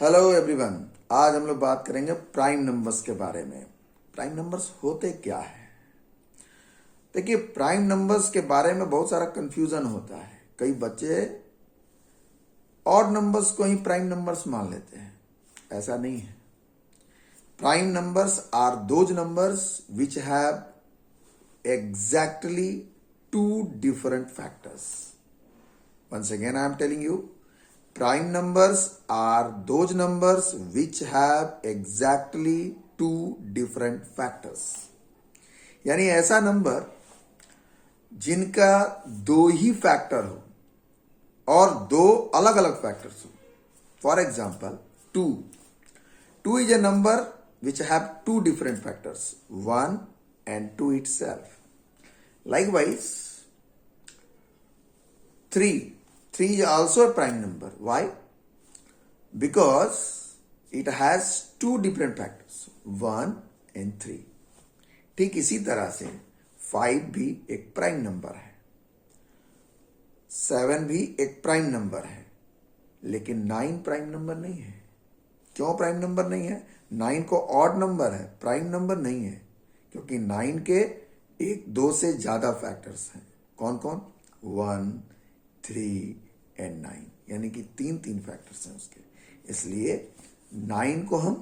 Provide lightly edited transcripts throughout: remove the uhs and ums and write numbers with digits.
Hello everyone. आज हम लोग बात करेंगे प्राइम नंबर्स के बारे में। प्राइम नंबर्स होते क्या है? देखिए, प्राइम नंबर्स के बारे में बहुत सारा कंफ्यूजन होता है। कई बच्चे ऑड नंबर्स को ही प्राइम नंबर्स मान लेते हैं। ऐसा नहीं है। Prime numbers are those numbers which have exactly two different factors. Once again, I am telling you, prime numbers are those numbers which have exactly two different factors. यानी ऐसा number जिनका दो ही फैक्टर हो और दो अलग अलग फैक्टर्स हो। For example, two is a number which have two different factors, 1 and 2 itself. Likewise, 3 is also a prime number. Why? Because it has two different factors, 1 and 3. ठीक इसी तरह से 5 भी एक प्राइम नंबर है, 7 भी एक प्राइम नंबर है, लेकिन 9 प्राइम नंबर नहीं है। क्यों प्राइम नंबर नहीं है? 9 को ऑड नंबर है, प्राइम नंबर नहीं है, क्योंकि 9 के एक दो से ज्यादा फैक्टर्स हैं। कौन कौन? 1, 3 एंड 9, यानी कि तीन फैक्टर्स हैं उसके। इसलिए 9 को हम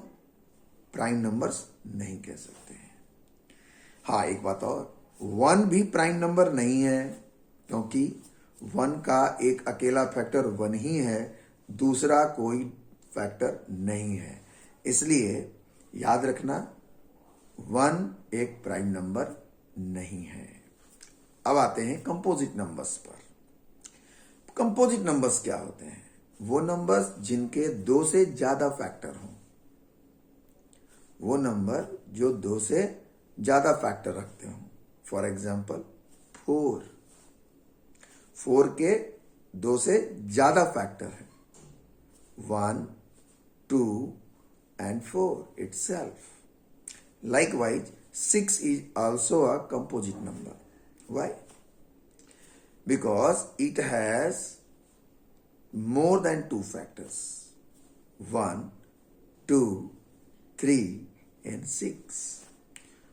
प्राइम नंबर्स नहीं कह सकते हैं। हाँ, एक बात और, 1 भी प्राइम नंबर नहीं है, क्योंकि 1 का एक अकेला फैक्टर 1 ही है, दूसरा कोई फैक्टर नहीं है। इसलिए याद रखना, 1 एक प्राइम नंबर नहीं है। अब आते हैं कंपोजिट नंबर्स पर। कंपोजिट नंबर्स क्या होते हैं? वो नंबर्स जिनके दो से ज्यादा फैक्टर हों। वो नंबर जो दो से ज्यादा फैक्टर रखते हों। फॉर एग्जाम्पल, 4 के दो से ज्यादा फैक्टर है, 1, 2 and 4 itself. Likewise, 6 is also a composite number. Why? Because it has more than two factors, 1, 2, 3 and 6.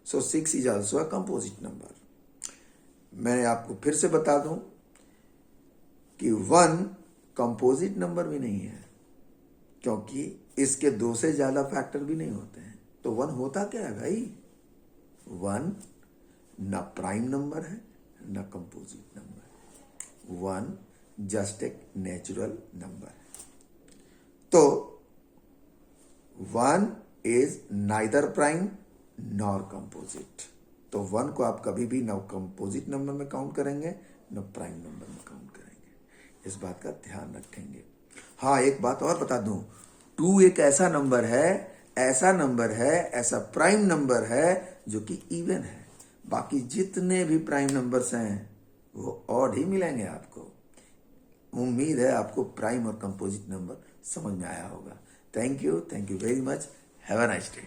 So 6 is also a composite number. मैं आपको फिर से बता दूं कि 1 कंपोजिट नंबर भी नहीं है, क्योंकि इसके दो से ज्यादा फैक्टर भी नहीं होते हैं। तो 1 होता क्या है भाई? 1 न प्राइम नंबर है न कंपोजिट नंबर है। 1 जस्ट एक नेचुरल नंबर है। तो 1 is neither prime nor composite. तो 1 को आप कभी भी न कंपोजिट नंबर में काउंट करेंगे न प्राइम नंबर में काउंट करेंगे। इस बात का ध्यान रखेंगे। हाँ, एक बात और बता दूं, 2 एक ऐसा नंबर है, ऐसा प्राइम नंबर है जो कि इवन है। बाकी जितने भी प्राइम नंबर्स हैं वो ऑड ही मिलेंगे आपको। उम्मीद है आपको प्राइम और कंपोजिट नंबर समझ में आया होगा। Thank you very much. Have a nice day.